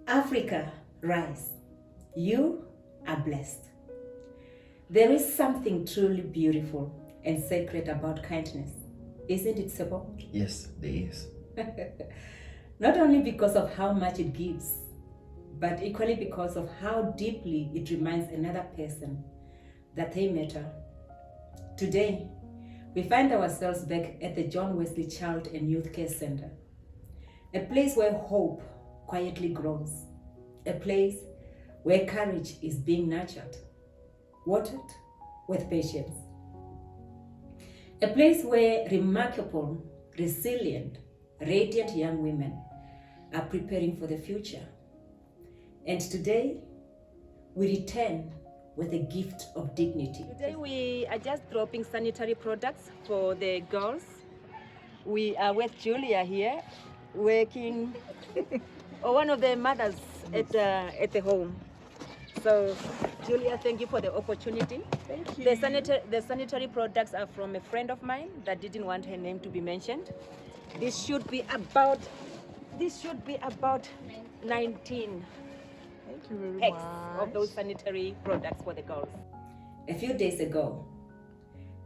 Africa, rise. You are blessed. There is something truly beautiful and sacred about kindness, isn't it, Sebo? Yes, there is. Not only because of how much it gives, but equally because of how deeply it reminds another person that they matter. Today, we find ourselves back at the John Wesley Child and Youth Care Center, a place where hope quietly grows, a place where courage is being nurtured, watered with patience, a place where remarkable, resilient, radiant young women are preparing for the future. And today, we return with a gift of dignity. Today we are just dropping sanitary products for the girls. We are with Julia here, working, or one of the mothers at the home. So, Julia, thank you for the opportunity. Thank you. The sanitary products are from a friend of mine that didn't want her name to be mentioned. This should be about 19 Thank you very packs much. of those sanitary products for the girls. A few days ago,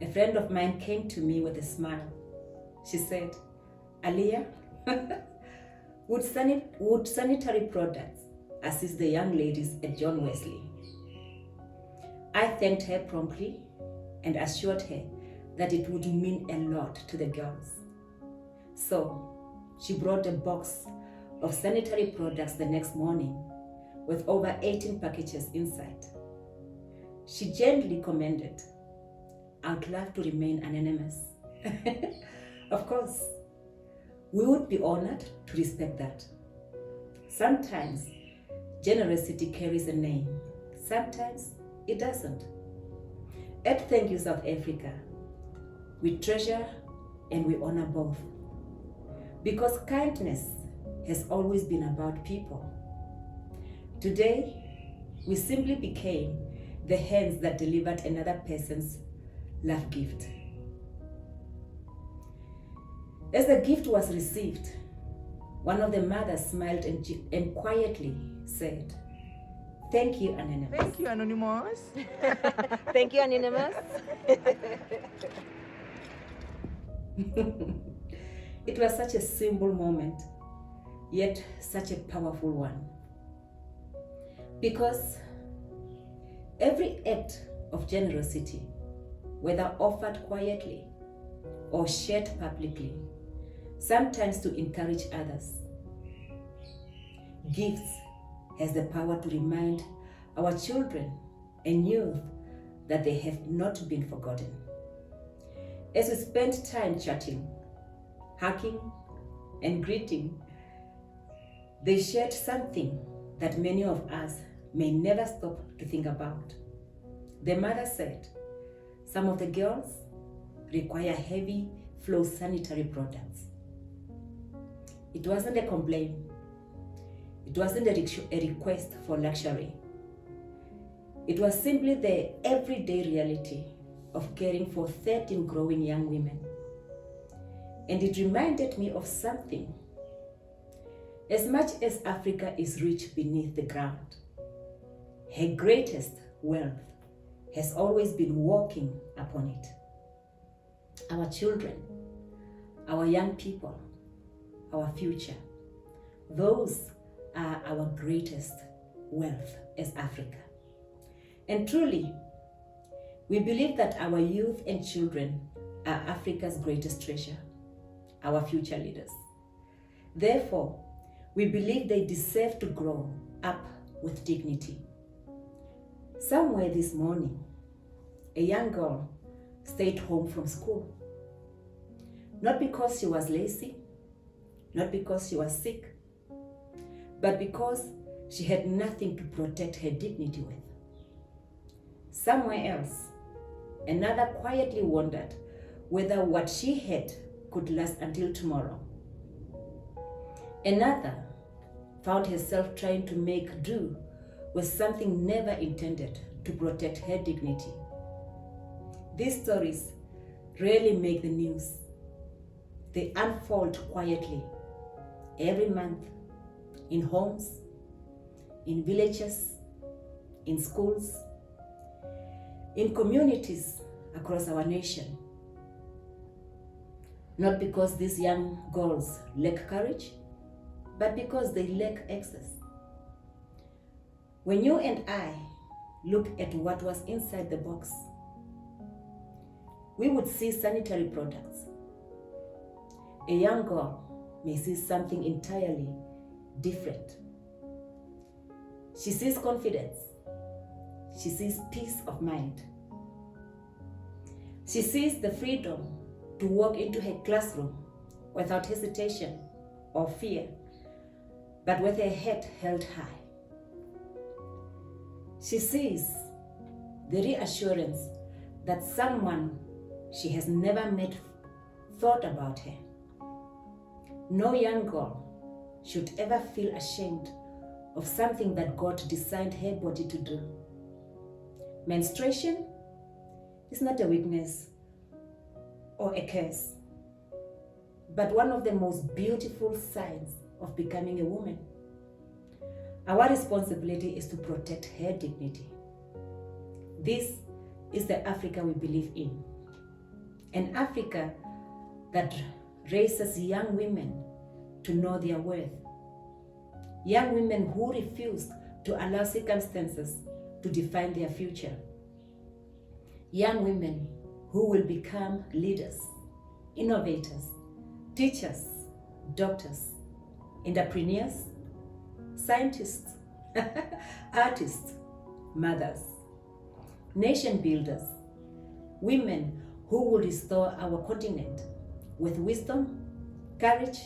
a friend of mine came to me with a smile. She said, Aliyah, would sanitary products assist the young ladies at John Wesley? I thanked her promptly and assured her that it would mean a lot to the girls. So she brought a box of sanitary products the next morning with over 18 packages inside. She gently commended, I'd love to remain anonymous. Of course, we would be honored to respect that. Sometimes generosity carries a name, sometimes it doesn't. At Thank You South Africa, we treasure and we honor both. Because kindness has always been about people. Today, we simply became the hands that delivered another person's love gift. As the gift was received, one of the mothers smiled and quietly said, Thank you, Anonymous. Thank you, Anonymous. Thank you, Anonymous. It was such a simple moment, yet such a powerful one. Because every act of generosity, whether offered quietly or shared publicly, sometimes to encourage others, gifts has the power to remind our children and youth that they have not been forgotten. As we spent time chatting, hugging, and greeting, they shared something that many of us may never stop to think about. The mother said, some of the girls require heavy flow sanitary products. It wasn't a complaint. It wasn't a request for luxury. It was simply the everyday reality of caring for 13 growing young women. And it reminded me of something. As much as Africa is rich beneath the ground, her greatest wealth has always been walking upon it. Our children, our young people, our future, those are our greatest wealth as Africa. And truly, we believe that our youth and children are Africa's greatest treasure, our future leaders. Therefore, we believe they deserve to grow up with dignity. Somewhere this morning, a young girl stayed home from school. Not because she was lazy, not because she was sick, but because she had nothing to protect her dignity with. Somewhere else, another quietly wondered whether what she had could last until tomorrow. Another found herself trying to make do with something never intended to protect her dignity. These stories rarely make the news. They unfold quietly every month in homes, in villages, in schools, in communities across our nation. Not because these young girls lack courage, but because they lack access. When you and I look at what was inside the box, we would see sanitary products. A young girl may see something entirely different. She sees confidence. She sees peace of mind. She sees the freedom to walk into her classroom without hesitation or fear, but with her head held high. She sees the reassurance that someone she has never met thought about her. No young girl should ever feel ashamed of something that God designed her body to do. Menstruation is not a weakness or a curse, but one of the most beautiful signs of becoming a woman. Our responsibility is to protect her dignity. This is the Africa we believe in. An Africa that raises young women to know their worth. Young women who refuse to allow circumstances to define their future. Young women who will become leaders, innovators, teachers, doctors, entrepreneurs, scientists, artists, mothers, nation builders, women who will restore our continent with wisdom, courage,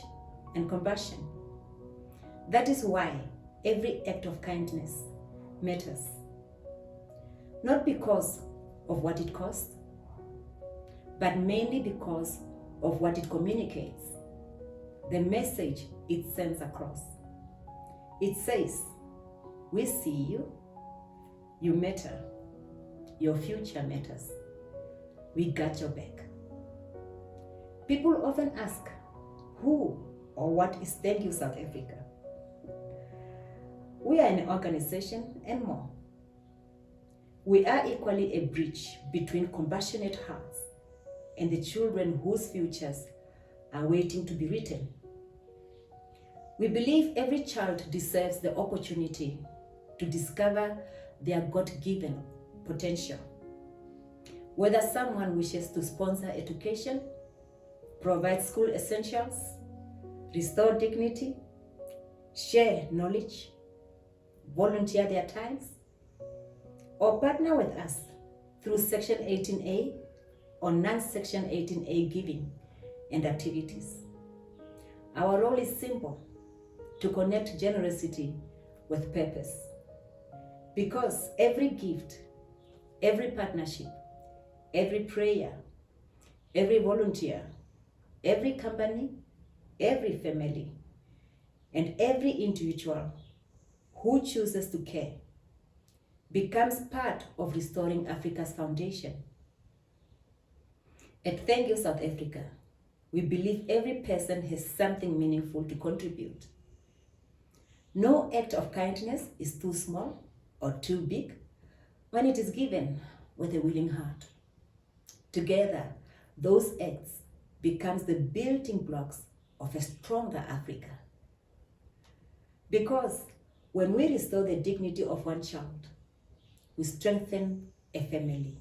and compassion. That is why every act of kindness matters. Not because of what it costs, but mainly because of what it communicates, the message it sends across. It says, we see you, you matter, your future matters, we got your back. People often ask, who or what is Thank You South Africa? We are an organization and more. We are equally a bridge between compassionate hearts and the children whose futures are waiting to be written. We believe every child deserves the opportunity to discover their God-given potential. Whether someone wishes to sponsor education, provide school essentials, restore dignity, share knowledge, volunteer their times, or partner with us through Section 18A or non-Section 18A giving and activities. Our role is simple: to connect generosity with purpose. Because every gift, every partnership, every prayer, every volunteer, every company, every family, and every individual who chooses to care becomes part of restoring Africa's foundation. At Thank You South Africa, we believe every person has something meaningful to contribute. No act of kindness is too small or too big when it is given with a willing heart. Together, those acts becomes the building blocks of a stronger Africa. Because when we restore the dignity of one child, we strengthen a family,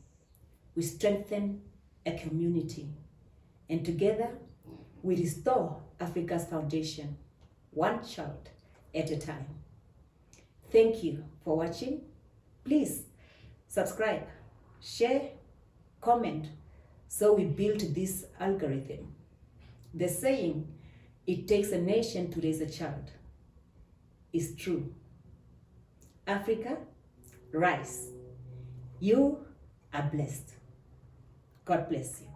we strengthen a community, and together we restore Africa's foundation, one child at a time. Thank you for watching. Please subscribe, share, comment, so we build this algorithm. The saying, it takes a nation to raise a child, is true. Africa, rise. You are blessed. God bless you.